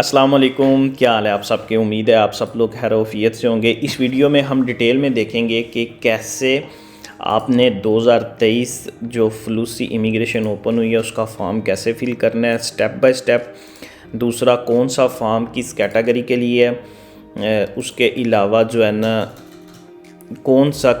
अस्सलाम वालेकुम, क्या हाल है आप सबके। उम्मीद है आप सब लोग खैर-ओ-आफ़ियत से होंगे। इस वीडियो में हम डिटेल में देखेंगे कि कैसे आपने 2023 जो फ्लूसी इमिग्रेशन ओपन हुई है उसका फॉर्म कैसे फिल करना है स्टेप बाय स्टेप। दूसरा, कौन सा फॉर्म किस कैटेगरी के लिए है। उसके अलावा जो है ना, कौन सा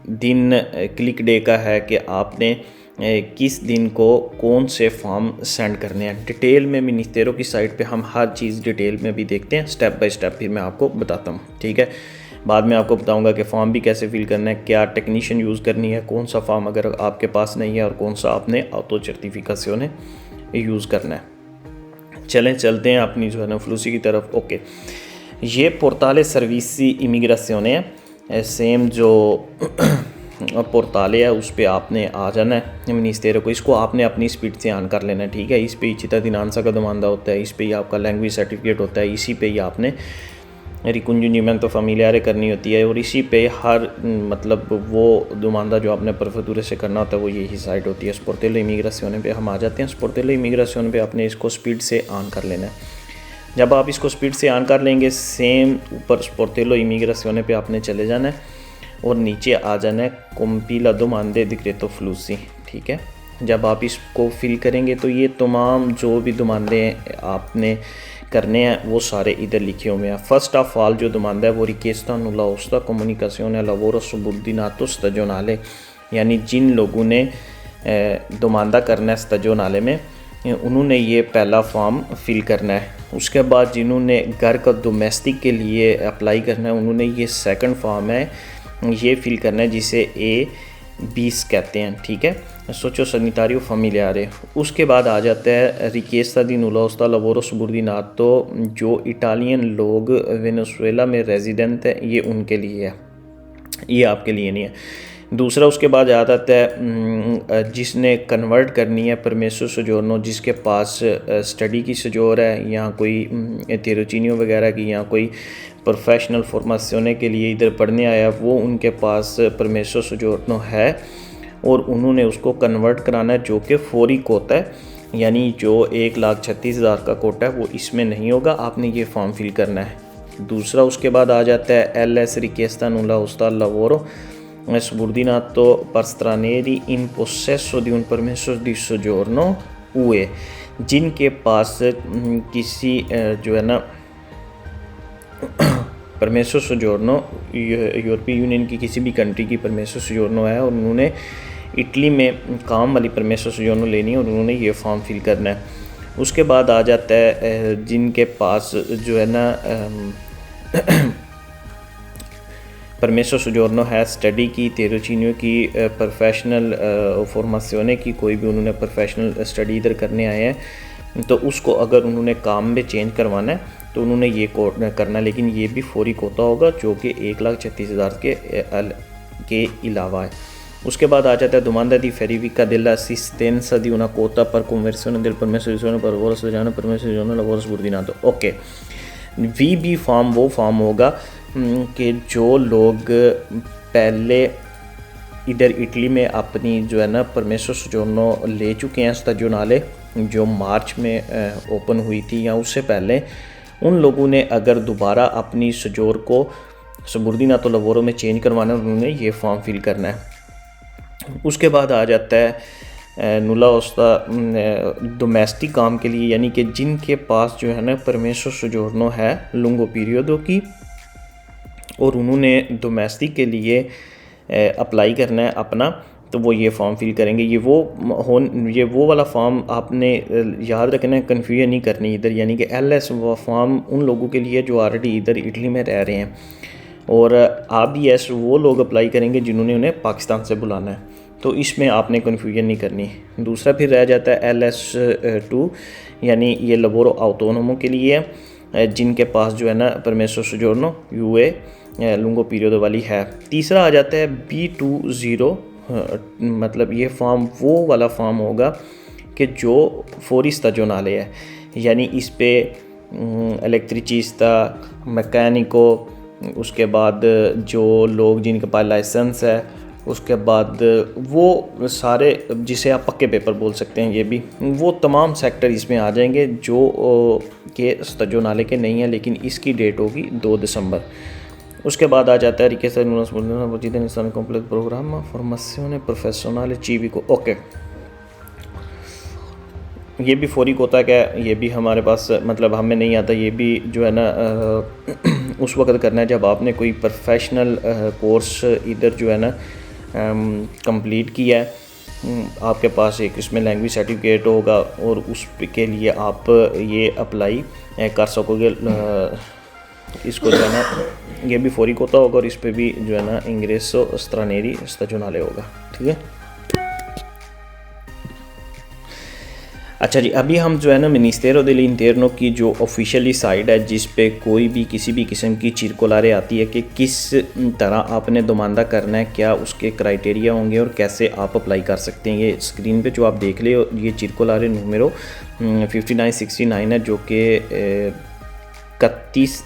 दिन क्लिक डे का है कि आपने किस दिन को कौन से फॉर्म सेंड करने हैं। डिटेल में मिनिस्टेरो की साइट पे हम हर चीज़ डिटेल में भी देखते हैं, स्टेप बाय स्टेप फिर मैं आपको बताता हूँ, ठीक है। बाद में आपको बताऊंगा कि फॉर्म भी कैसे फिल करना है, क्या टेक्नीशियन यूज़ करनी है, कौन सा फॉर्म अगर आपके पास नहीं है और कौन सा आपने ऑटो सर्टिफिकेशन यूज़ करना है। चलें चलते हैं अपनी जो है ना फ्लूसी की तरफ। ओके, ये पोर्टाले सर्विसी इमिग्रेशन है, सेम जो पोर्टाले है उस पर आपने आ जाना है मिनिस्टेरो को। इसको आपने अपनी स्पीड से ऑन कर लेना है, ठीक है। इस पे ही चिttadinanza का दमांदा होता है, इस पे ही आपका लैंग्वेज सर्टिफिकेट होता है, इसी पे ही आपने रिकंजूनिमेंटो फैमिलियारे करनी होती है और इसी पे हर मतलब वो दमांदा जो आपने परफेक्टूरे से करना होता है वो यही साइट होती है। स्पोर्टेलो इमिग्रेशन पे हम आ जाते हैं। स्पोर्टेलो इमिग्रेशन पे आपने इसको स्पीड से ऑन कर लेना है। जब आप इसको स्पीड से ऑन कर लेंगे, सेम ऊपर स्पोर्टेलो इमिग्रेशन पे आपने चले जाना है और नीचे आ जाना है कॉम्पिला दोमांदे डिक्रेतो फ्लूसी, ठीक है। जब आप इसको फिल करेंगे तो ये तमाम जो भी दोमांदे आपने करने हैं वो सारे इधर लिखे हुए हैं। फर्स्ट ऑफ ऑल जो दोमांदा है वो रिक्वेस्टा नुला ओस्ता कोमुनिकेशने लवोरो सबुर्डिनातो स्टैजियोनाले, यानी जिन लोगों ने दोमांदा करना है स्टैजियोनाले में उन्होंने ये पहला फॉर्म फिल करना है। उसके बाद जिन्होंने घर का डोमेस्टिक के लिए अप्लाई करना है उन्होंने ये सेकंड फॉर्म है ये फिल करना है, जिसे A20 कहते हैं, ठीक है। सोचो सैनिटारियो फैमिलियारे। उसके बाद आ जाता है रिक्वेस्टा दी नुला ओस्ता लवोरो सबुर्डिनातो, जो इटालियन लोग वेनेजुएला में रेजिडेंट है ये उनके लिए है, ये आपके लिए नहीं है। दूसरा उसके बाद आ जाता है जिसने कन्वर्ट करनी है परमेसो सजोरनो, जिसके पास स्टडी की सजोर है या कोई तिरुचिनियो वगैरह की या कोई प्रोफेशनल फॉर्मेशन के लिए इधर पढ़ने आया, वो उनके पास परमेसो सजोरनो है और उन्होंने उसको कन्वर्ट कराना है, जो कि फौरी कोटा है, यानी जो 1,36,000 का कोटा है वो इसमें नहीं होगा। आपने ये फॉर्म फिल करना है। दूसरा उसके बाद आ जाता है LS रिक्वेस्टा नुला ओस्ता लवोरो subordinato per stranieri in possesso di un permesso di soggiorno UE, जिनके पास किसी जो है ना परमेसो सोजोर्नो यूरोपीय यूनियन की किसी भी कंट्री की परमेसो सोजोर्नो है और उन्होंने इटली में काम वाली परमेसो सोजोर्नो लेनी है और उन्होंने ये फॉर्म फिल करना है। उसके बाद आ जाता है जिनके पास जो है ना परमेसो सोजोर्नो है स्टडी की, तिरुचिनियो की प्रोफेशनल फॉर्मेशन की, कोई भी उन्होंने प्रोफेशनल स्टडी इधर करने आए हैं तो उसको अगर उन्होंने काम में चेंज करवाना है तो उन्होंने ये कोट करना है, लेकिन ये भी फौरी कोटा होगा जो कि 1,36,000 के अलावा है। उसके बाद आ जाता है domanda di verifica dell'assistenza di una quota per conversione del permesso di soggiorno per lavoro stagionale permesso di soggiorno lavoro subordinato। Okay, VB form वो फॉर्म होगा कि जो लोग पहले इधर इटली में अपनी जो है ना परमेसो सोजोर्नो ले चुके हैं स्टैजियोनाले, जो मार्च में ओपन हुई थी या उससे पहले, उन लोगों ने अगर दोबारा अपनी सजोर को सबुर्डिनातो लवोरो में चेंज करवाना है उन्होंने ये फॉर्म फिल करना है। उसके बाद आ जाता है नुला ओस्ता डोमेस्टिक काम के लिए, यानी कि जिनके पास जो है ना परमेसो सोजोर्नो है लुंगो पीरियोडो की और उन्होंने डोमेस्टिक के लिए अप्लाई करना है अपना, तो वो ये फॉर्म फिल करेंगे। ये वो वाला फॉर्म आपने याद रखना है, कन्फ्यूजन नहीं करनी इधर, यानी कि LS फॉर्म उन लोगों के लिए जो ऑलरेडी इधर इटली में रह रहे हैं और ABS वो लोग अप्लाई करेंगे जिन्होंने उन्हें पाकिस्तान से बुलाना है, तो इसमें आपने कन्फ्यूजन नहीं करनी। दूसरा फिर रह जाता है LS2, यानी ये लवोरो ऑटोनोमो के लिए है, जिनके पास जो है ना परमेसो सोजोर्नो UE लुंगो पीरियोडो वाली है। तीसरा आ जाता है B20, मतलब ये फॉर्म वो वाला फॉर्म होगा कि जो फौरी स्टैजियोनाले है, यानी इस पे इलेक्ट्रिचिस्ता मैकेनिको, उसके बाद जो लोग जिनके पास लाइसेंस है उसके बाद वो सारे जिसे आप पक्के पेपर बोल सकते हैं, ये भी वो तमाम सेक्टर इसमें आ जाएंगे जो के स्टजोनाले के नहीं हैं, लेकिन इसकी डेट होगी 2 दिसंबर। उसके बाद आ जाता है रिकेशन कॉम्प्लेक्स प्रोग्राम फॉर्मेशन प्रोफेशनल चीवी को। ओके, ये भी फौरी कोटा का है, ये भी हमारे पास मतलब हमें नहीं आता, ये भी जो है ना उस वक्त करना है जब आपने कोई प्रोफेशनल कोर्स इधर जो है ना कंप्लीट किया है, आपके पास एक इसमें लैंग्वेज सर्टिफिकेट होगा और उस के लिए आप ये अप्लाई कर सकोगे। इसको जो है ना ये भी फौरी कोटा होगा और इस पर भी जो है ना इंग्रेसो स्ट्रानेरी स्टजोनाले होगा, ठीक है। अच्छा जी, अभी हम जो है ना मिनिस्टेरो del इंटरनो की जो ऑफिशियली साइट है जिस पे कोई भी किसी भी किस्म की चिरकुलारे आती है कि किस तरह आपने दुमानदा करना है, क्या उसके क्राइटेरिया होंगे और कैसे आप अप्लाई कर सकते हैं। ये स्क्रीन पे जो आप देख ले ये चिरकुलारे नूमेरो 5969 है, जो कि 31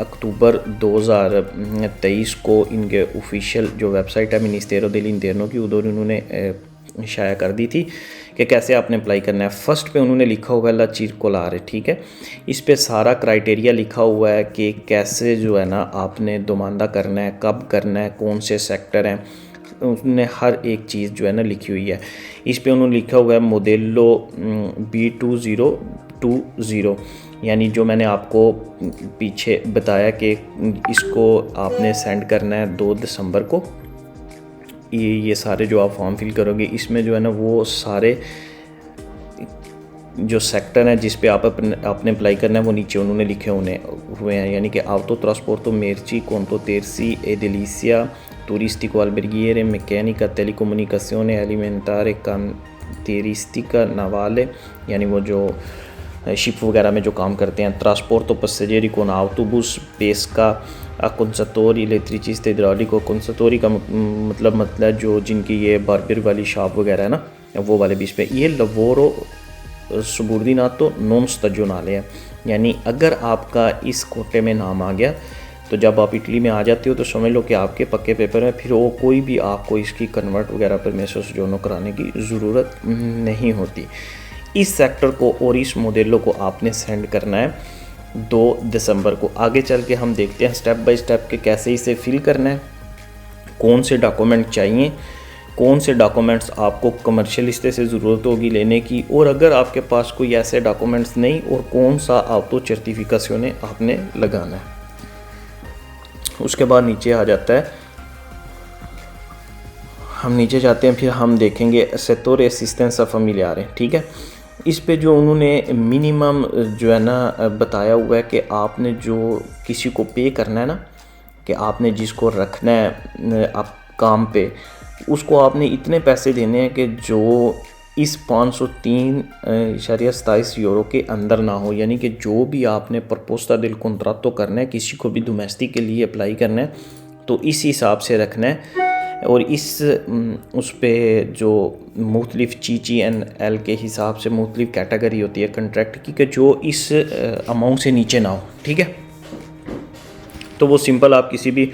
अक्टूबर 2023 को इनके ऑफिशियल जो वेबसाइट है मिनिस्टेरो del इंटरनो की उधर उन्होंने शाया कर दी थी कि कैसे आपने अप्लाई करना है। फर्स्ट पे उन्होंने लिखा हुआ है ला चिरकुलारे, ठीक है। इस पे सारा क्राइटेरिया लिखा हुआ है कि कैसे जो है ना आपने दुमानदा करना है, कब करना है, कौन से सेक्टर हैं, उसने हर एक चीज़ जो है ना लिखी हुई है। इस पे उन्होंने लिखा हुआ है मोडेलो B2020, यानी जो मैंने आपको पीछे बताया कि इसको आपने सेंड करना है 2 दिसंबर को। ये सारे जो आप फॉर्म फिल करोगे इसमें जो है ना वो सारे जो सेक्टर हैं जिस पे आपने अप्लाई करना है वो नीचे उन्होंने लिखे हुए हैं, यानी कि auto trasporto merci conto terzi edilizia turistico alberghiere meccanica telecomunicazione alimentare cantieristica navale, यानी वो जो शिप वगैरह में जो काम करते हैं, ट्रांसपोर्टो पैसेंजरी con autobus pesca कंसतोरी इलेक्ट्रिसिटी इड्रालिको। कंसतोरी का मतलब जो जिनकी ये बार्बर वाली शॉप वगैरह है ना वो वाले बीच पे। ये लवोरो सबूर्डिनातो नॉन स्टजोनाले है, यानी अगर आपका इस कोटे में नाम आ गया तो जब आप इटली में आ जाते हो तो समझ लो कि आपके पक्के पेपर हैं, फिर वो कोई भी आपको इसकी कन्वर्ट वगैरह पर मैसो सोजोर्नो कराने की ज़रूरत नहीं होती। इस सेक्टर को और इस मॉडलों को आपने सेंड करना है 2 दिसंबर को। आगे चल के हम देखते हैं स्टेप बाय स्टेप के कैसे इसे फिल करना है, कौन से डॉक्यूमेंट चाहिए, कौन से डॉक्यूमेंट्स आपको कमर्शियल हिस्से से ज़रूरत होगी लेने की, और अगर आपके पास कोई ऐसे डॉक्यूमेंट्स नहीं और कौन सा ऑटो सर्टिफिकेशन आपने लगाना है। उसके बाद नीचे आ जाता है, हम नीचे जाते हैं, फिर हम देखेंगे सेक्टोरे असिस्टेंस फैमिलियारे, ठीक है। इस पे जो उन्होंने मिनिमम जो है ना बताया हुआ है कि आपने जो किसी को पे करना है ना, कि आपने जिसको रखना है आप काम पे, उसको आपने इतने पैसे देने हैं कि जो इस 503.27 यूरो के अंदर ना हो, यानी कि जो भी आपने प्रपोस्ता दिल कॉन्ट्रैक्टो करना है, किसी को भी डोमेस्टिक के लिए अप्लाई करना है तो इस हिसाब से रखना है। और उस पे जो मुख्तलिफ CGNL के हिसाब से मुख्तलिफ कैटेगरी होती है कंट्रैक्ट की, कि जो इस अमाउंट से नीचे ना हो, ठीक है। तो वो सिंपल आप किसी भी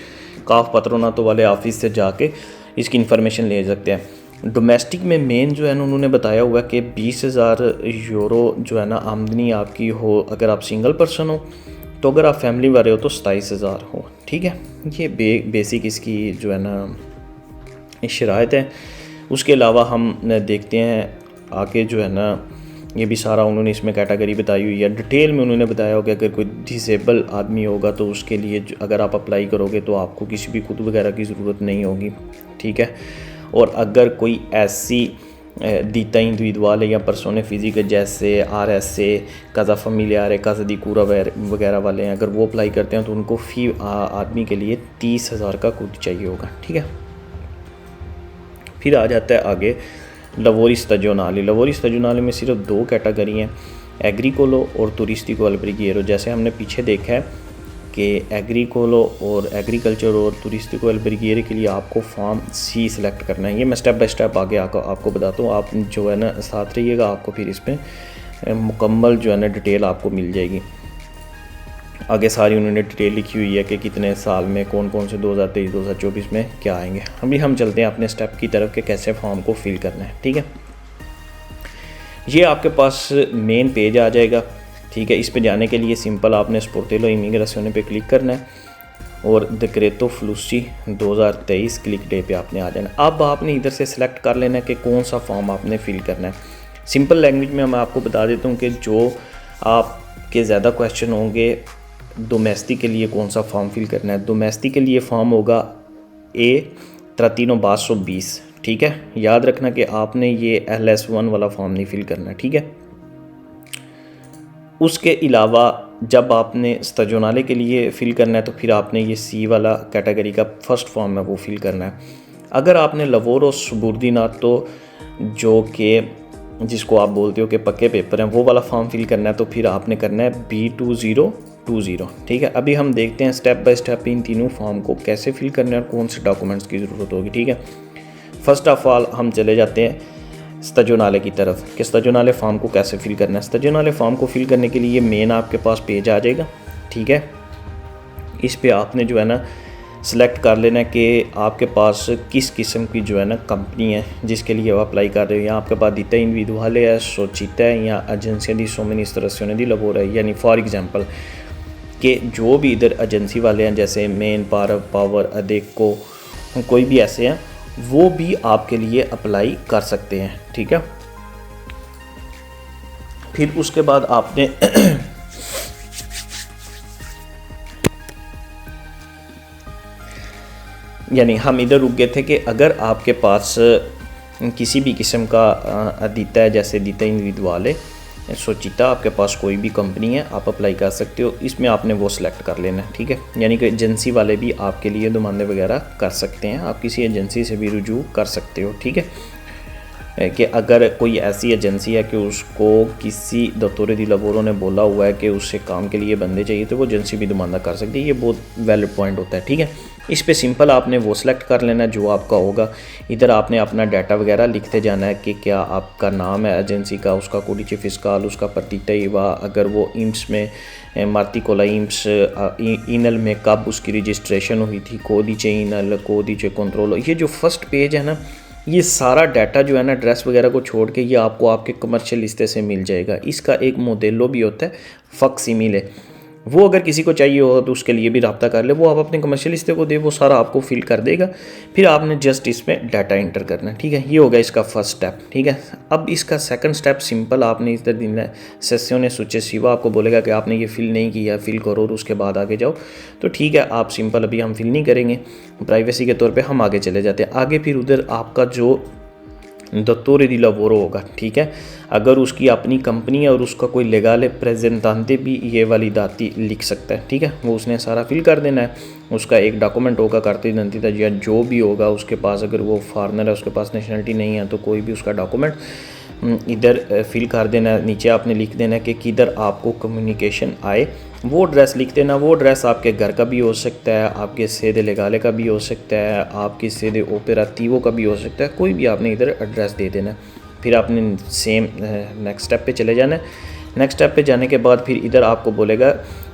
काफ पत्रोनातो वाले ऑफिस से जाके इसकी इन्फॉर्मेशन ले सकते हैं। डोमेस्टिक में मेन जो है ना उन्होंने बताया हुआ है कि 20,000 यूरो जो है ना आमदनी आपकी हो अगर आप सिंगल पर्सन हो, तो अगर आप फैमिली वाले हो तो 27,000 हो, ठीक है। ये बेसिक इसकी जो है ना शराइत है। उसके अलावा हम देखते हैं आगे जो है ना ये भी सारा उन्होंने इसमें कैटेगरी बताई हुई है, डिटेल में उन्होंने बताया होगा। अगर कोई डिसेबल आदमी होगा तो उसके लिए अगर आप अप्लाई करोगे तो आपको किसी भी खुद वगैरह की ज़रूरत नहीं होगी, ठीक है। और अगर कोई ऐसी ditta individuale या पर्सोने फिजिक जैसे RSA काज़ा फैमिलियारे काज़ा दी कूरा वगैरह वाले हैं, अगर वो अप्लाई करते हैं तो उनको फ़ी आदमी के लिए 30,000 का कुछ चाहिए होगा, ठीक है। फिर आ जाता है आगे लवोरी स्टजोनाले। लवोरी स्टजोनाले में सिर्फ 2 कैटेगरी हैं, एग्रीकोलो और टूरिस्टिको अल्बर्गिएरो। जैसे हमने पीछे देखा है कि एग्रीकोलो और एग्रीकल्चर और टूरिस्टिको अल्बर्गिएरो के लिए आपको फॉर्म C सिलेक्ट करना है। ये मैं स्टेप बाय स्टेप आगे आपको बताता हूँ, आप जो है ना साथ रहिएगा, आपको फिर इस पर मुकम्मल जो है ना डिटेल आपको मिल जाएगी। आगे सारी उन्होंने डिटेल लिखी हुई है कि कितने साल में कौन कौन से 2023 2024 में क्या आएंगे। अभी हम चलते हैं अपने स्टेप की तरफ कि कैसे फॉर्म को फिल करना है। ठीक है, ये आपके पास मेन पेज आ जाएगा। ठीक है, इस पे जाने के लिए सिंपल आपने स्पोर्टेलो इमिग्रेशन पे क्लिक करना है और डिक्रेटो फ्लूसी 2023 क्लिक डे पे आपने आ जाना। अब आपने इधर से सिलेक्ट कर लेना है कि कौन सा फॉर्म आपने फिल करना है। सिंपल लैंग्वेज में मैं आपको बता देता हूँ कि जो आपके ज़्यादा क्वेश्चन होंगे डोमेस्टिक के लिए कौन सा फॉर्म फिल करना है। डोमेस्टिक के लिए फॉर्म होगा A31/2020। ठीक है, याद रखना कि आपने ये LS1 वाला फॉर्म नहीं फिल करना। ठीक है, उसके अलावा जब आपने स्टैजोनाले के लिए फ़िल करना है तो फिर आपने ये C वाला कैटेगरी का फर्स्ट फॉर्म है वो फिल करना है। अगर आपने लवोरो सुबुर्दिनात तो जो कि जिसको आप बोलते हो कि पक्के पेपर हैं वो वाला फॉर्म फिल करना है तो फिर आपने करना है B2020। ठीक है, अभी हम देखते हैं स्टेप बाय स्टेप इन तीनों फॉर्म को कैसे फिल करना है और कौन से डॉक्यूमेंट्स की ज़रूरत होगी। ठीक है, फर्स्ट ऑफ ऑल हम चले जाते हैं स्टैजोनाले की तरफ कि स्टैजोनाले फॉर्म को कैसे फिल करना है। स्टैजोनाले फॉर्म को फिल करने के लिए मेन आपके पास पेज आ जाएगा। ठीक है, इस पे आपने जो है ना सिलेक्ट कर लेना है कि आपके पास किस किस्म की जो है ना कंपनी है जिसके लिए आप अप्लाई कर रहे हो। या आपके पास दिता इंडिविजुअले है, सोचिता है या एजेंसियां दी सोमिनिस्ट्रेशन दी लबोर है। यानी फॉर एग्जांपल कि जो भी इधर एजेंसी वाले हैं जैसे मेन पावर अदेको कोई भी ऐसे हैं वो भी आपके लिए अप्लाई कर सकते हैं। ठीक है, फिर उसके बाद आपने यानी हम इधर रुक गए थे कि अगर आपके पास किसी भी किस्म का अदीता है जैसे दीता इंडिविजुअले सोचिता आपके पास कोई भी कंपनी है आप अप्लाई कर सकते हो। इसमें आपने वो सिलेक्ट कर लेना है। ठीक है, यानी कि एजेंसी वाले भी आपके लिए नुमाइंदे वगैरह कर सकते हैं, आप किसी एजेंसी से भी रुजू कर सकते हो। ठीक है, कि अगर कोई ऐसी एजेंसी है कि उसको किसी दफ्तर दी लबोरों ने बोला हुआ है कि उससे काम के लिए बंदे चाहिए तो वो एजेंसी भी नुमाइंदा कर सकती है। ये बहुत वैलिड पॉइंट होता है। ठीक है, इस पे सिंपल आपने वो सिलेक्ट कर लेना जो आपका होगा। इधर आपने अपना डाटा वगैरह लिखते जाना है कि क्या आपका नाम है एजेंसी का, उसका कोडिचे फिस्काल, उसका प्रतितवा, अगर वो इम्स में मार्ती कोला इम्स ईनल में कब उसकी रजिस्ट्रेशन हुई थी, कोदिचे ईनल, कोदिचे कंट्रोल। ये जो फर्स्ट पेज है ना ये सारा डाटा जो है ना एड्रेस वगैरह को छोड़ के ये आपको आपके कमर्शियल लिस्टे से मिल जाएगा। इसका एक मोडेलो भी होता है फक्सिमिल है, वो अगर किसी को चाहिए हो तो उसके लिए भी रब्ता कर ले, वो आप अपने कमर्शियल लिस्टे को दे, वो सारा आपको फिल कर देगा। फिर आपने जस्ट इसमें डाटा इंटर करना है। ठीक है, ये होगा इसका फर्स्ट स्टेप। ठीक है, अब इसका सेकंड स्टेप सिंपल आपने इधर दिन है सेशन सुचेसिवा आपको बोलेगा कि आपने ये फिल नहीं किया, फिल करो और उसके बाद आगे जाओ। तो ठीक है, आप सिंपल अभी हम फिल नहीं करेंगे प्राइवेसी के तौर पर, हम आगे चले जाते हैं। आगे फिर उधर आपका जो दत्तोरे दी लवोरो होगा। ठीक है, अगर उसकी अपनी कंपनी है और उसका कोई लेगाल प्रेजेंटांते भी ये वाली दाती लिख सकता है। ठीक है, वो उसने सारा फिल कर देना है। उसका एक डॉक्यूमेंट होगा करती दंतिता या जो भी होगा उसके पास, अगर वो फॉरेनर है उसके पास नेशनलिटी नहीं है तो कोई भी उसका डॉक्यूमेंट इधर फिल कर देना है। नीचे आपने लिख देना है कि किधर आपको कम्युनिकेशन आए, वो एड्रेस लिख देना। वो एड्रेस आपके घर का भी हो सकता है, आपके सेदे लेगाले का भी हो सकता है, आपके सेदे ओपेराटिवो का भी हो सकता है, कोई भी आपने इधर एड्रेस दे देना है। फिर आपने सेम नेक्स्ट स्टेप पे चले जाना है। नेक्स्ट स्टेप पे जाने के बाद फिर इधर आपको बोलेगा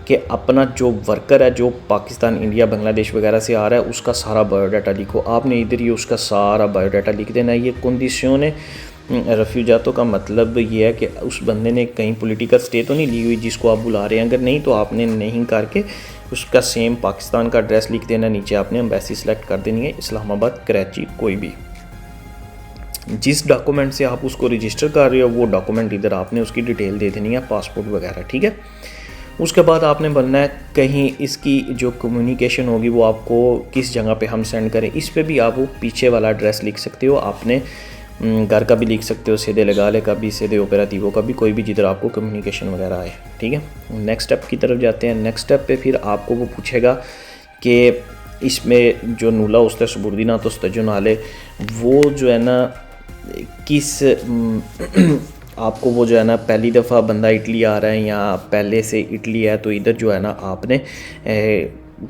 कि अपना जो वर्कर है जो पाकिस्तान, इंडिया, बांग्लादेश वगैरह से आ रहा है उसका सारा बायोडाटा लिखो। आपने इधर ही उसका सारा बायोडाटा लिख देना है। ये कंडीशन है रेफ्यूजातों का मतलब ये है कि उस बंदे ने कहीं पॉलिटिकल स्टे तो नहीं ली हुई जिसको आप बुला रहे हैं, अगर नहीं तो आपने नहीं करके उसका सेम पाकिस्तान का एड्रेस लिख देना। नीचे आपने एम्बेसी सेलेक्ट कर देनी है, इस्लामाबाद, कराची, कोई भी। जिस डॉक्यूमेंट से आप उसको रजिस्टर कर रहे हो वो डॉक्यूमेंट इधर आपने उसकी डिटेल दे देनी है, पासपोर्ट वगैरह। ठीक है, उसके बाद आपने बनना है कहीं इसकी जो कम्युनिकेशन होगी वो आपको किस जगह पे हम सेंड करें। इस पे भी आप वो पीछे वाला एड्रेस लिख सकते हो, आपने घर का भी लिख सकते हो, सीधे लगाले का भी, सीधे ओपेराटिवो का भी, कोई भी जिधर आपको कम्युनिकेशन वगैरह आए। ठीक है, नेक्स्ट स्टेप की तरफ जाते हैं। नेक्स्ट स्टेप पे फिर आपको वो पूछेगा कि इसमें जो नूला उस्ते सुबुर्दिना तो स्टैजोनाले वो जो है ना किस आपको वो जो है ना पहली दफ़ा बंदा इटली आ रहा है या पहले से इटली है तो इधर जो है ना आपने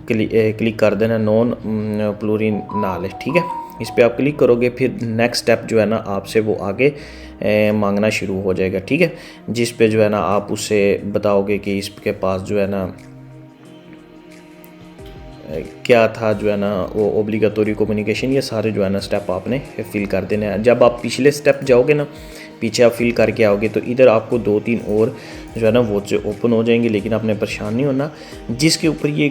क्लिक कर देना नॉन प्लूरिनाले। ठीक है, इस पे आप क्लिक करोगे फिर नेक्स्ट स्टेप जो है ना आपसे वो आगे मांगना शुरू हो जाएगा। ठीक है, जिस पे जो है ना आप उससे बताओगे कि इसके पास जो है ना क्या था जो है ना वो ओब्लिगेटरी कम्युनिकेशन, ये सारे जो है ना स्टेप आपने फिल कर देने हैं। जब आप पिछले स्टेप जाओगे ना, पीछे आप फिल करके आओगे तो इधर आपको 2-3 और जो है ना वो ओपन हो जाएंगे, लेकिन आपने परेशान नहीं होना। जिसके ऊपर ये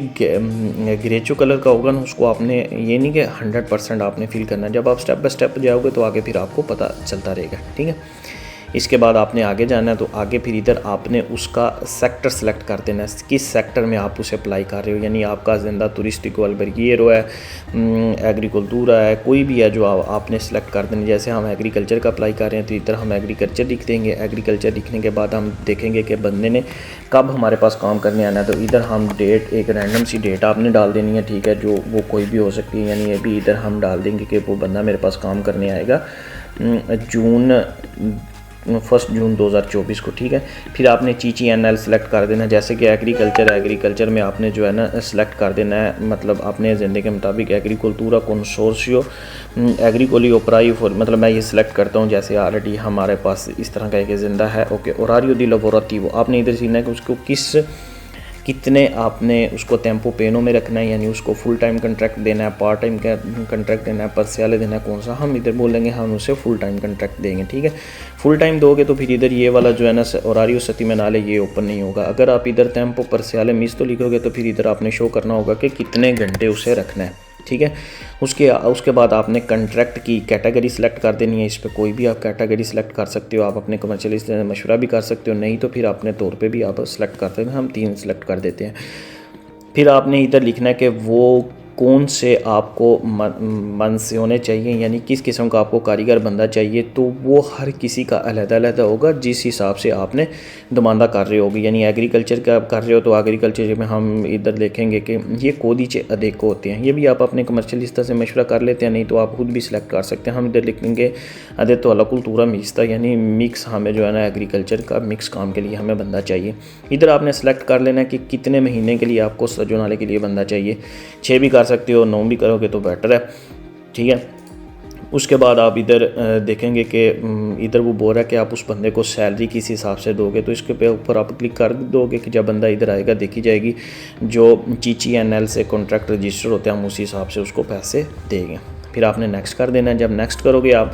ग्रेचो कलर का होगा ना उसको आपने ये नहीं कि 100% आपने फिल करना है। जब आप स्टेप बाय स्टेप जाओगे तो आगे फिर आपको पता चलता रहेगा, ठीक है। इसके बाद आपने आगे जाना है, तो आगे फिर इधर आपने उसका सेक्टर सेलेक्ट कर देना है, किस सेक्टर में आप उसे अप्लाई कर रहे हो। यानी आपका जिंदा तुरिस्टिको अल्बर्गिएरो है, एग्रीकल्चूरा है, कोई भी है जो आपने सेलेक्ट कर देना। जैसे हम एग्रीकल्चर का अप्लाई कर रहे हैं तो इधर हम एग्रीकल्चर लिख देंगे। एग्रीकल्चर लिखने के बाद हम देखेंगे कि बंदे ने कब हमारे पास काम करने आना है, तो इधर हम डेट, एक रैंडम सी डेट आपने डाल देनी है, ठीक है, जो वो कोई भी हो सकती है। यानी ये भी इधर हम डाल देंगे कि वो बंदा मेरे पास काम करने आएगा 1 जून 2024 को, ठीक है। फिर आपने CCNL सेलेक्ट कर देना। जैसे कि एग्रीकल्चर में आपने जो है ना सेलेक्ट कर देना है, मतलब अपने एजेंडे के मुताबिक एग्रीकल्चूरा कंसोर्शियो एग्रीकोली ओपराई फॉर, मतलब मैं ये सिलेक्ट करता हूँ। जैसे ऑलरेडी हमारे पास इस तरह का एक एजेंडा है, ओके। ओरारियो दी लवोरातिवो, आपने इधर सीखना है कि उसको कितने आपने उसको टेम्पो पेनो में रखना है, यानी उसको फुल टाइम कंट्रैक्ट देना है, पार्ट टाइम का कंट्रैक्ट देना है, परसियाले देना है, कौन सा। हम इधर बोलेंगे हम उसे फुल टाइम कंट्रैक्ट देंगे, ठीक है। फुल टाइम दोगे तो फिर इधर ये वाला जो है ना ओरारियो सेटिमेनाले ये ओपन नहीं होगा। अगर आप इधर टेम्पो परसियाले मिस तो लिखोगे तो फिर इधर आपने शो करना होगा कि कितने घंटे उसे रखना है, ठीक है। उसके बाद आपने कंट्रैक्ट की कैटेगरी सेलेक्ट कर देनी है। इस पर कोई भी आप कैटेगरी सेलेक्ट कर सकते हो, आप अपने कमर्शियलिस्ट से मशवरा भी कर सकते हो, नहीं तो फिर अपने तौर पे भी आप सेलेक्ट करते हैं। हम 3 सेलेक्ट कर देते हैं। फिर आपने इधर लिखना है कि वो कौन से आपको मन से होने चाहिए, यानी किस किस्म का आपको कारीगर बंदा चाहिए, तो वो हर किसी का अलग-अलग होगा जिस हिसाब से आपने दमांदा कर रहे होगी। यानी एग्रीकल्चर का कर रहे हो तो एग्रीकल्चर में हम इधर देखेंगे कि ये कोदीचे अदेको होते हैं। ये भी आप अपने कमर्शियलिस्टा से मशवरा कर लेते हैं, नहीं तो आप खुद भी सिलेक्ट कर सकते हैं। हम इधर लिखेंगे अदेतो अला कुल्तूरा मिक्स्ता, यानी मिक्स हमें जो है ना एग्रीकल्चर का मिक्स काम के लिए हमें बंदा चाहिए। इधर आपने सेलेक्ट कर लेना है कि कितने महीने के लिए आपको सजोनाले के लिए बंदा चाहिए। 6 भी कर सकते हो, 9 भी करोगे तो बेटर है, ठीक है। उसके बाद आप इधर देखेंगे कि इधर वो बोल रहा है कि आप उस बंदे को सैलरी किस हिसाब से दोगे, तो इसके ऊपर आप क्लिक कर दोगे कि जब बंदा इधर आएगा देखी जाएगी जो CCNL से कॉन्ट्रैक्ट रजिस्टर होते हैं हम उसी हिसाब से उसको पैसे देंगे। फिर आपने नेक्स्ट कर देना है। जब नेक्स्ट करोगे आप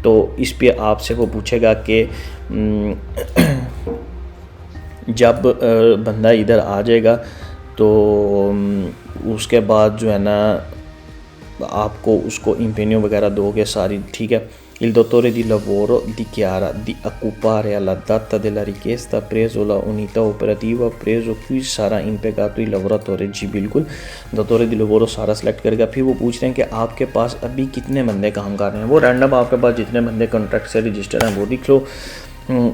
तो इस पर आपसे वो पूछेगा कि जब बंदा इधर आ जाएगा तो उसके बाद जो है ना आपको उसको इम्पेनियो वगैरह दोगे सारी, ठीक है। Il dottore di lavoro dichiara di occupare alla data della richiesta preso la unità operativa preso cui sarà impiegato il lavoratore। जी बिल्कुल, dottore di lavoro सारा सेलेक्ट करेगा। फिर वो पूछ रहे हैं कि आपके पास अभी कितने बंदे काम कर रहे हैं, वो रैंडम आपके पास जितने बंदे कॉन्ट्रैक्ट से रजिस्टर हैं वो लिख लो।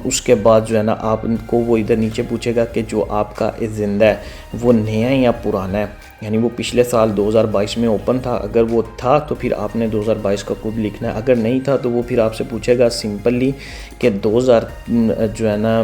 उसके बाद जो है ना आपको वो इधर नीचे पूछेगा कि जो आपका एजेंडा है वो नया है या पुराना है, यानी वो पिछले साल 2022 में ओपन था। अगर वो था तो फिर आपने 2022 का खुद लिखना है, अगर नहीं था तो वो फिर आपसे पूछेगा सिंपली कि 2000 जो है ना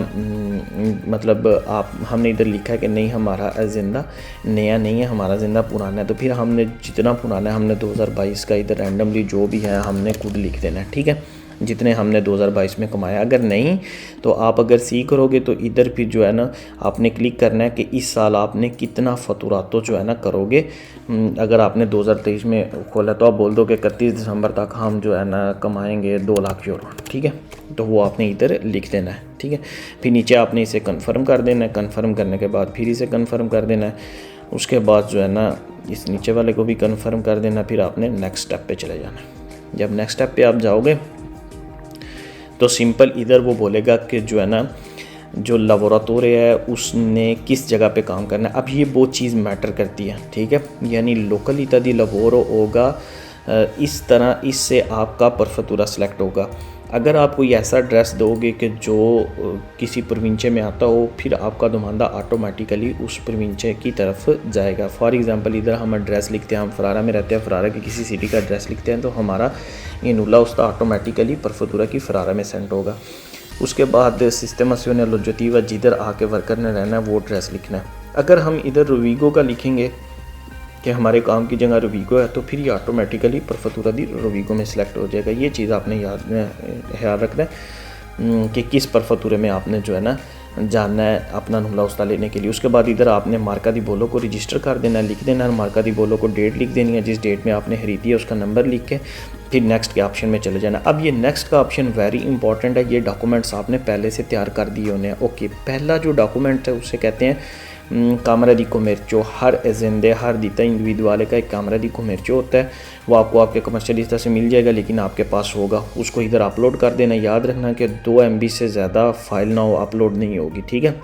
मतलब आप हमने इधर लिखा है कि नहीं हमारा एजेंडा नया नहीं है, हमारा एजेंडा पुराना है, तो फिर हमने जितना पुराना है हमने 2022 का इधर रैंडमली जो भी है हमने खुद लिख देना है, ठीक है, जितने हमने 2022 में कमाया। अगर नहीं तो आप अगर सी करोगे तो इधर फिर जो है ना आपने क्लिक करना है कि इस साल आपने कितना फतूरातो जो है ना करोगे। अगर आपने 2023 में खोला तो आप बोल दो कि 31 दिसंबर तक हम जो है ना कमाएंगे 2 लाख यूरो, ठीक है, तो वो आपने इधर लिख देना है, ठीक है। फिर नीचे आपने इसे कन्फर्म कर देना है। कन्फर्म करने के बाद फिर इसे कन्फर्म कर देना है। उसके बाद जो है ना इस नीचे वाले को भी कन्फर्म कर देना। फिर आपने नेक्स्ट स्टेप पे चले जाना है। जब नेक्स्ट स्टेप पे आप जाओगे तो सिंपल इधर वो बोलेगा कि जो है ना जो लबोरेटरी है उसने किस जगह पे काम करना है। अब ये वो चीज़ मैटर करती है, ठीक है, यानी लोकलिता दी लबोरो होगा इस तरह, इससे आपका परफतूरा सेलेक्ट होगा। अगर आप कोई ऐसा ड्रेस दोगे कि जो किसी प्रोविंचे में आता हो, फिर आपका दुमांदा ऑटोमेटिकली उस प्रोविंचे की तरफ जाएगा। फॉर एग्जांपल इधर हम एड्रेस लिखते हैं, हम फरारा में रहते हैं, फरारा की किसी सिटी का एड्रेस लिखते हैं, तो हमारा ये नुला उसका ऑटोमेटिकली परफतूरा की फरारा में सेंड होगा। उसके बाद सिस्टमासियों लोजोटिवा जिधर आके वर्कर ने रहना है वो एड्रेस लिखना है। अगर हम इधर रोविगो का लिखेंगे कि हमारे काम की जगह रोविगो है, तो फिर ये ऑटोमेटिकली परफतूरा दी रोविगो में सिलेक्ट हो जाएगा। ये चीज़ आपने याद रखना है कि किस परफतूरे में आपने जो है ना जाना है अपना नुमला उस्ता लेने के लिए। उसके बाद इधर आपने मार्का दी बोलो को रजिस्टर कर देना है, लिख देना है। मार्का दी बोलो को डेट लिख देनी है, जिस डेट में आपने खरीदी है उसका नंबर लिख के फिर नेक्स्ट के ऑप्शन में चले जाना। अब ये नेक्स्ट का ऑप्शन वेरी इंपॉर्टेंट है, ये डॉक्यूमेंट्स आपने पहले से तैयार कर दिए होने हैं। ओके, पहला जो डॉक्यूमेंट है उसे कहते हैं कामरा दी कोमेर्चो। हर एजेंडे हर दीता इंडिविजुअल का एक कामरा दी कोमेर्चो होता है, वो आपको आपके कमर्शियलिस्टा से मिल जाएगा, लेकिन आपके पास होगा। उसको इधर अपलोड कर देना। याद रखना कि 2 MB से ज़्यादा फाइल ना हो, अपलोड नहीं होगी, ठीक है।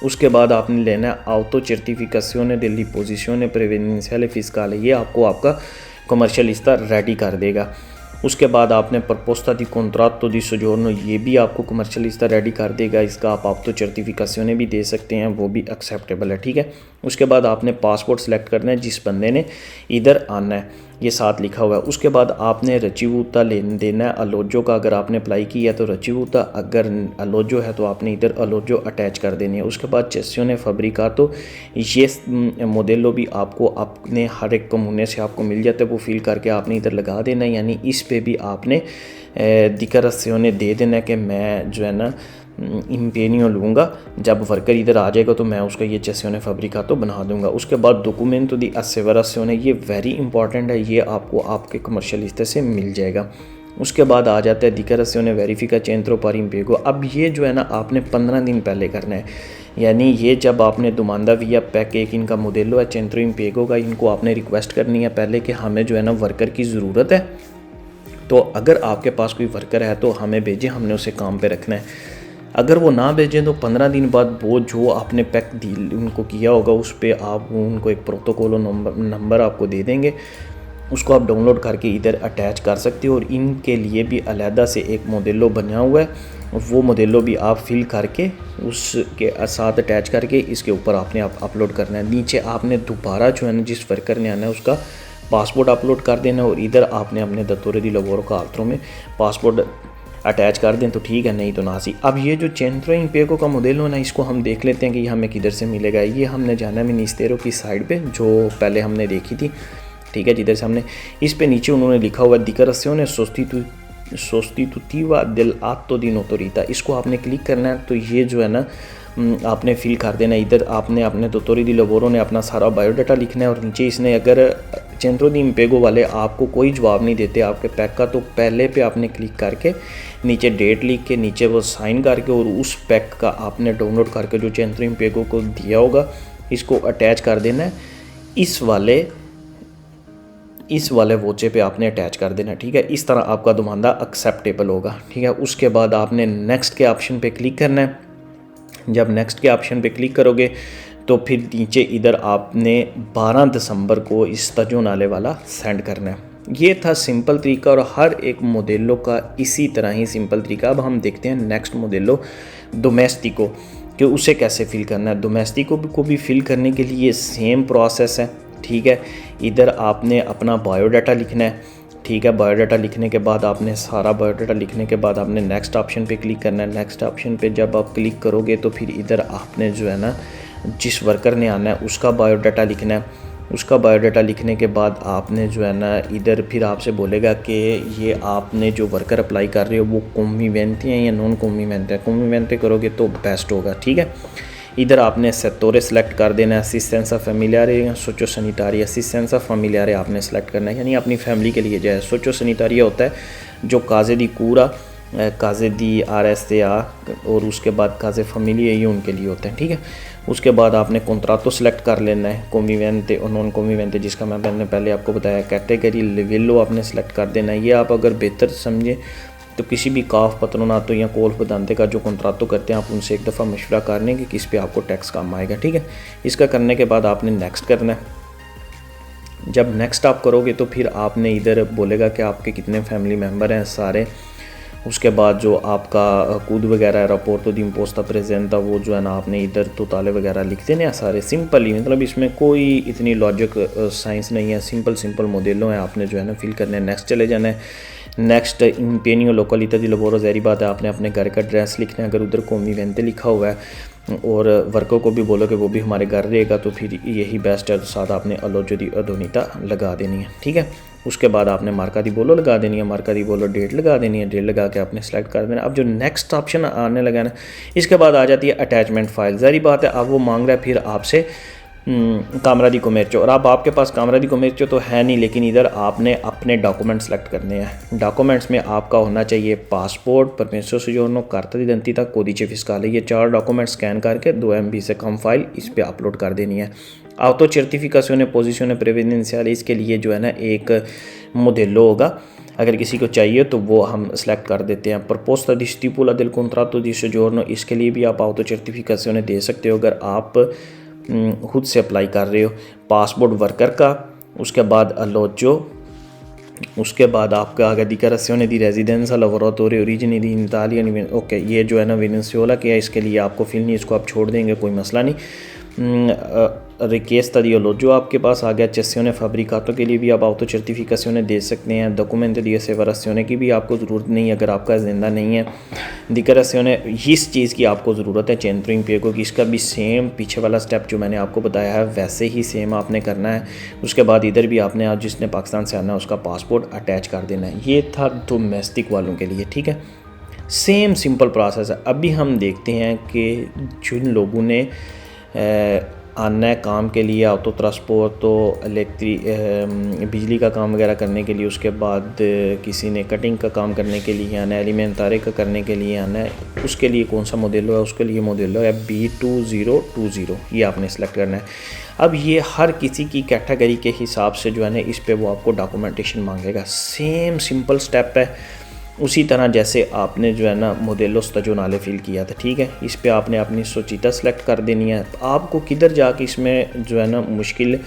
उसके बाद आपने लेना है auto certificazione dell'imposizione previdenziale fiscale, ये आपको आपका कमर्शियलिस्टा रेडी कर देगा। उसके बाद आपने प्रपोस्ता दी कॉन्ट्रात्तो दी सोजोर्नो, ये भी आपको कमर्शियलिस्टा रेडी कर देगा। इसका आप auto certificazione भी दे सकते हैं, वो भी एक्सेप्टेबल है, ठीक है। उसके बाद आपने पासपोर्ट सेलेक्ट करना है जिस बंदे ने इधर आना है, ये साथ लिखा हुआ है। उसके बाद आपने रचिवूता लेन देना है अलोजो का। अगर आपने अप्लाई किया तो रचिवूता, अगर अलोजो है तो आपने इधर अलोजो अटैच कर देनी है। उसके बाद चेसियोने फब्रिकातो, ये मोडेलो भी आपको अपने हर एक कमूने से आपको मिल जाता है, वो फिल करके आपने इधर लगा देना है। यानी इस पे भी आपने दिक्कत दे देना है कि मैं जो है ना इम्पेनियो लूँगा, जब वर्कर इधर आ जाएगा तो मैं उसका ये चेसियोने फब्रिका तो बना दूँगा। उसके बाद डॉक्यूमेंटो दी असेवरासियोने, ये वेरी इंपॉर्टेंट है, ये आपको आपके कमर्शियलिस्टे से मिल जाएगा। उसके बाद आ जाता है दिक्कत वेरिफिका चेंट्रो पर इम्पेगो। अब ये जो है ना आपने 15 दिन पहले करना है, यानी ये जब आपने दुमांदा विया पैक एक इनका मोडेलो है चेंट्रो इम्पेगो का, इनको आपने रिक्वेस्ट करनी है पहले कि हमें जो है ना वर्कर की ज़रूरत है, तो अगर आपके पास कोई वर्कर है तो हमें भेजें, हमने उसे काम पे रखना है। अगर वो ना भेजें तो 15 दिन बाद वो जो आपने पैक उनको किया होगा उस पर आप उनको एक प्रोटोकॉल नंबर आपको दे देंगे, उसको आप डाउनलोड करके इधर अटैच कर सकते हो। और इनके लिए भी अलहदा से एक मोडेलो बना हुआ है, वो मोडेलो भी आप फिल करके उसके साथ अटैच करके इसके ऊपर आपने अपलोड करना है। नीचे आपने दोबारा जो है ना जिस वर्कर ने आना है उसका पासपोर्ट अपलोड कर देना, और इधर आपने अपने दत्तोरे दी लवोरो का आत्रों में पासपोर्ट अटैच कर दें तो ठीक है, नहीं तो नासी। अब ये जो चेंट्रो इम्पेगो का मोडेलो है ना, इसको हम देख लेते हैं कि ये हमें किधर से मिलेगा। ये हमने जाना मिनिस्टेरो की साइड पे जो पहले हमने देखी थी, ठीक है, जिधर से हमने इस पे नीचे उन्होंने लिखा हुआ दिक्कराzione sostitutiva dell'atto di notorietà, इसको आपने क्लिक करना है। तो ये जो है ना आपने फिल कर देना। इधर आपने अपने दोतोरी दी लवोरो ने अपना सारा बायोडाटा लिखना है, और नीचे इसने अगर चेंट्रो दी इम्पेगो वाले आपको कोई जवाब नहीं देते आपके पैक का, तो पहले पे आपने क्लिक करके नीचे डेट लिख के नीचे वो साइन करके और उस पैक का आपने डाउनलोड करके जो चेंट्रो इम्पेगो को दिया होगा इसको अटैच कर देना है। इस वाले वोचे पे आपने अटैच कर देना, ठीक है। इस तरह आपका दुमांदा एक्सेप्टेबल होगा, ठीक है। उसके बाद आपने नेक्स्ट के ऑप्शन पे क्लिक करना है। जब नेक्स्ट के ऑप्शन पे क्लिक करोगे तो फिर नीचे इधर आपने 12 दिसंबर को इस तजो नाले वाला सेंड करना है। ये था सिंपल तरीका, और हर एक मोडेलो का इसी तरह ही सिंपल तरीका। अब हम देखते हैं नेक्स्ट मोडेलो डोमेस्टिको कि उसे कैसे फिल करना है। डोमेस्टिको को भी फिल करने के लिए सेम प्रोसेस है, ठीक है। इधर आपने अपना बायोडाटा लिखना है, ठीक है। बायोडाटा लिखने के बाद आपने सारा बायोडाटा लिखने के बाद आपने नेक्स्ट ऑप्शन पे क्लिक करना है। नेक्स्ट ऑप्शन पे जब आप क्लिक करोगे तो फिर इधर आपने जो है ना जिस वर्कर ने आना है उसका बायोडाटा लिखना है। उसका बायोडाटा लिखने के बाद आपने जो है ना इधर फिर आपसे बोलेगा कि ये आपने जो वर्कर अप्लाई कर रहे हो वो कॉन्विवेंटे हैं या नॉन कॉन्विवेंटे है। कॉन्विवेंटे करोगे तो बेस्ट होगा, ठीक है। इधर आपने सेक्टोरे सेलेक्ट कर देना है, असिस्टेंसा फैमिलियारे या सोचो सैनिटारी। असिस्टेंसा फैमिलियारे आपने सेलेक्ट करना है, यानी अपनी फैमिली के लिए जो है। सोचो सैनिटारिया होता है जो काजे दी कूरा, काजे दी RSA और उसके बाद काजे फैमिली, ये उनके लिए होते हैं, ठीक है। उसके बाद आपने कॉन्ट्रातो सेलेक्ट कर लेना है, कॉन्विवेंटे और नॉन कॉन्विवेंटे, जिसका मैंने पहले आपको बताया। कैटेगरी लेवेलो आपने सेलेक्ट कर देना है। ये आप अगर बेहतर समझें तो किसी भी काफ पत्रोनातो या कोल्फ बदानते का जो कॉन्ट्रातो करते हैं आप उनसे एक दफ़ा मशवरा कर लें कि किस पे आपको टैक्स काम आएगा, ठीक है। इसका करने के बाद आपने नेक्स्ट करना है। जब नेक्स्ट आप करोगे तो फिर आपने इधर बोलेगा कि आपके कितने फैमिली मेम्बर हैं सारे। उसके बाद जो आपका कूद वगैरह रापोर्टो दी इम्पोस्टा प्रेजेंटा वो जो है ना आपने इधर तो ताले वगैरह लिख देने हैं सारे सिंपल ही, मतलब इसमें कोई इतनी लॉजिक साइंस नहीं है, सिंपल मोडेलों हैं। आपने जो है ना फिल करने हैं, नेक्स्ट चले जाना है। नेक्स्ट इम्पेनियो लोकलिता दी लवोरो, ज़ाहिर बात है आपने अपने घर का एड्रेस लिखना है। अगर उधर कॉन्विवेंटे लिखा हुआ है और वर्कर को भी बोलो कि वो भी हमारे घर रहेगा तो फिर यही बेस्ट है। तो साथ आपने अलोजो दी अधोनीता लगा देनी है, ठीक है। उसके बाद आपने मार्का दी बोलो लगा देनी है, मार्का दी बोलो डेट लगा देनी है, डेट लगा के आपने सेलेक्ट कर देना। अब जो नेक्स्ट ऑप्शन आने लगा ना, इसके बाद आ जाती है अटैचमेंट फाइल। ज़ाहिर बात है अब वो मांग रहा है फिर आपसे कामरा दी कोमेर्चो, और अब आपके पास कामरा दी कोमेर्चो तो है नहीं, लेकिन इधर आपने अपने डॉक्यूमेंट सेलेक्ट करने हैं। डॉक्यूमेंट्स में आपका होना चाहिए पासपोर्ट, परमेसो सोजोर्नो, कार्ता दी इडेंटिटा, कोडिce फिस्काले। ये 4 डॉक्यूमेंट स्कैन करके 2 MB से कम फाइल इस पर अपलोड कर देनी है। ऑटो सर्टिफिकेशन पोजिशन प्रेविडेंशियल, इसके लिए जो है ना एक मोडेलो होगा, अगर किसी को चाहिए तो वो हम सेलेक्ट कर देते हैं। प्रपोस्ता दी स्टिपुला del contratto di soggiorno, इसके लिए भी आप ऑटो सर्टिफिकेशन दे सकते हो अगर आप खुद से अप्लाई कर रहे हो। पासपोर्ट वर्कर का, उसके बाद अलोजो, उसके बाद आपका आगे डिक्लेरेशन दी रेजिडेंस लवोरेटोरी ओरिजिन दी इटालियन। ओके, ये जो है ना वेनेजुएला के है, इसके लिए आपको फिल नहीं, इसको आप छोड़ देंगे, कोई मसला नहीं। रिक्वेस्ट दी अलोजो आपके पास आ गया। चेसियोने फैब्रिकातो के लिए भी आप ऑटो सर्टिफिकेशन दे सकते हैं। डॉक्यूमेंट दी सेवरासियोने की भी आपको ज़रूरत नहीं है अगर आपका जिंदा नहीं है। डिक्लेरेशन इस चीज़ की आपको ज़रूरत है, चेंट्रो इम्पिएगो की, इसका भी सेम पीछे वाला स्टेप जो मैंने आपको बताया है वैसे ही सेम आपने करना है। उसके बाद इधर भी आपने आज जिसने पाकिस्तान से आना है उसका पासपोर्ट अटैच कर देना है। ये था डोमेस्टिक वालों के लिए, ठीक है। सेम सिंपल प्रोसेस है। अभी हम देखते हैं कि जिन लोगों ने आना है काम के लिए, ऑटो ट्रांसपोर्ट तो बिजली का काम वगैरह करने के लिए, उसके बाद किसी ने कटिंग का काम करने के लिए आना है, एलिमेंटारे का करने के लिए आना है, उसके लिए कौन सा मॉडल है, उसके लिए मॉडल है B2020, ये आपने सेलेक्ट करना है। अब ये हर किसी की कैटेगरी के हिसाब से जो है ना इस पे वो आपको डॉक्यूमेंटेशन मांगेगा। सेम सिंपल स्टेप है, उसी तरह जैसे आपने जो है ना मोडेलो स्टैजोनाले फिल किया था, ठीक है। इस पे आपने अपनी सोचिता सेलेक्ट कर देनी है। आपको किधर जाके इसमें जो है ना मुश्किल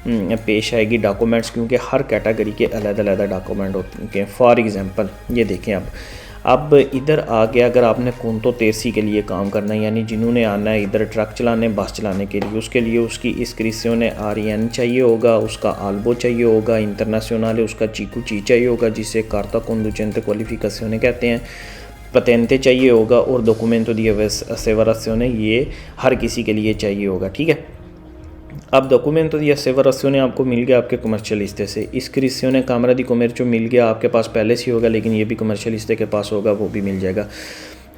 पेश आएगी डॉक्यूमेंट्स, क्योंकि हर कैटेगरी के अलग-अलग डॉक्यूमेंट होते हैं। फॉर एग्जांपल ये देखें, अब इधर आ गया, अगर आपने कोंतो तेरसी के लिए काम करना है, यानी जिन्होंने आना है इधर ट्रक चलाने, बस चलाने के लिए, उसके लिए उसकी इस्क्रिप्शन RN चाहिए होगा, उसका आल्बो चाहिए होगा, इंटरनेशनल उसका चीकू ची चाहिए होगा, जिसे कार्ता conducente क्वालिफिकेशन कहते हैं, पतेंते चाहिए होगा, और डॉक्यूमेंटो दी सेवरासियोने ये हर किसी के लिए चाहिए होगा, ठीक है। अब डॉक्यूमेंटो दी सेवरासियोने आपको मिल गया आपके कमर्शियल हिस्से से। इस्क्रिप्शन कामरा दी कोमेर्चो मिल गया आपके पास पहले से ही होगा, लेकिन ये भी कमर्शियल हिस्से के पास होगा, वो भी मिल जाएगा।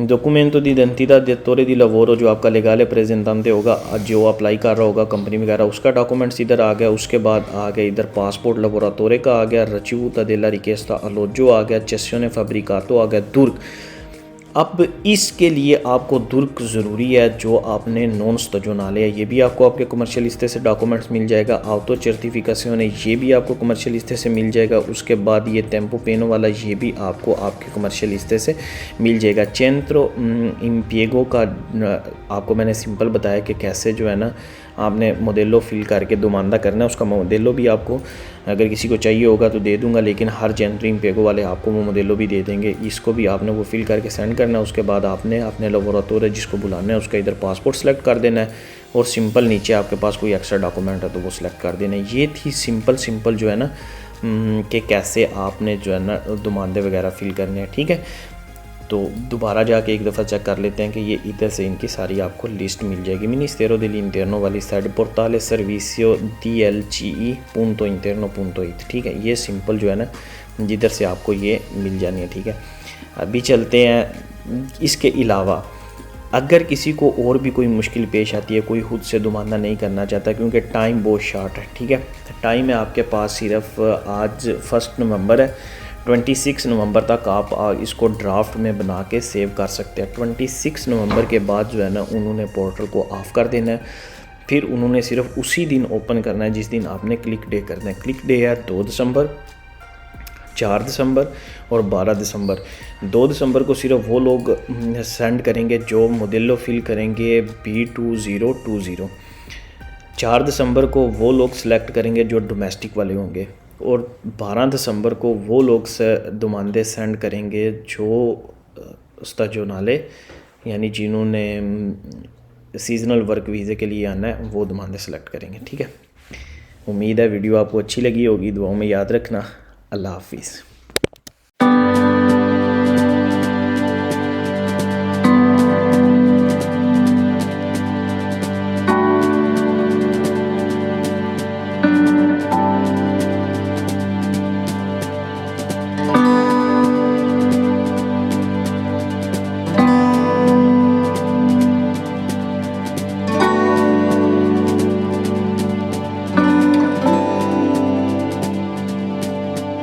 डॉक्यूमेंटो दी इडेंटिटा देतोरे दी लवोरो, जो आपका लेगाले प्रेजेंटेंटे होगा, जो अप्लाई कर रहा होगा कंपनी वगैरह, उसका डॉक्यूमेंट्स इधर आ गया। उसके बाद आ गया इधर पासपोर्ट लवोरेटोरे का आ गया, रिसीवुता डेला रिchiesta अलोजो आ गया, चेसियोने फैब्रिकातो आ गया, दुर्ग। अब इसके लिए आपको दुर्ग ज़रूरी है, जो आपने नॉन स्टैजोनाले है ये भी आपको आपके कमर्शियल हिस्से से डॉक्यूमेंट्स मिल जाएगा। ऑटो सर्टिफिकेशन है ये भी आपको कमर्शियल हिस्से से मिल जाएगा। उसके बाद ये टेम्पो पेनो वाला ये भी आपको आपके कमर्शियल हिस्से से मिल जाएगा। चेंट्रो इम्पिएगो का आपको मैंने सिंपल बताया कि कैसे जो है ना आपने मोडेलो फिल करके दुमानदा करना है। उसका मोडेलो भी आपको अगर किसी को चाहिए होगा तो दे दूंगा, लेकिन हर चेंट्रो इम्पिएगो वाले आपको वो मोडेलो भी दे देंगे। इसको भी आपने वो फिल करके सेंड करना है। उसके बाद आपने अपने लवोरेटोरे जिसको बुलाना है उसका इधर पासपोर्ट सेलेक्ट कर देना है, और सिंपल नीचे आपके पास कोई एक्स्ट्रा डॉक्यूमेंट है तो वो सिलेक्ट कर देना है। ये थी सिंपल जो है ना कि कैसे आपने जो है ना दुमानदे वगैरह फिल करने हैं, ठीक है। तो दोबारा जाके एक दफ़ा चेक कर लेते हैं कि ये इधर से इनकी सारी आपको लिस्ट मिल जाएगी। Ministero dell'Interno वाली साइड, पोर्टाले सर्विसियो DLCE.interno.it, ठीक है। ये सिंपल जो है ना जिधर से आपको ये मिल जानी है, ठीक है। अभी चलते हैं। इसके अलावा अगर किसी को और भी कोई मुश्किल पेश आती है, कोई खुद से दुमानदा नहीं करना चाहता, क्योंकि टाइम बहुत शॉर्ट है, ठीक है। टाइम है आपके पास सिर्फ आज 1 नवंबर है, 26 नवंबर तक आप इसको ड्राफ्ट में बना के सेव कर सकते हैं। 26 नवंबर के बाद जो है ना उन्होंने पोर्टल को ऑफ़ कर देना है। फिर उन्होंने सिर्फ उसी दिन ओपन करना है जिस दिन आपने क्लिक डे करना है। क्लिक डे है 2 दिसंबर, 4 दिसंबर और 12 दिसंबर। 2 दिसंबर को सिर्फ वो लोग सेंड करेंगे जो मोडेलो फिल करेंगे B2020। 4 दिसंबर को वो लोग सेलेक्ट करेंगे जो डोमेस्टिक वाले होंगे, और 12 दिसंबर को वो लोग दुमानदे सेंड करेंगे जो स्टैजोनाले यानी जिन्होंने सीजनल वर्क वीज़े के लिए आना है वो दुमानदे सेलेक्ट करेंगे, ठीक है। उम्मीद है वीडियो आपको अच्छी लगी होगी। दुआओं में याद रखना। अल्लाह हाफिज़।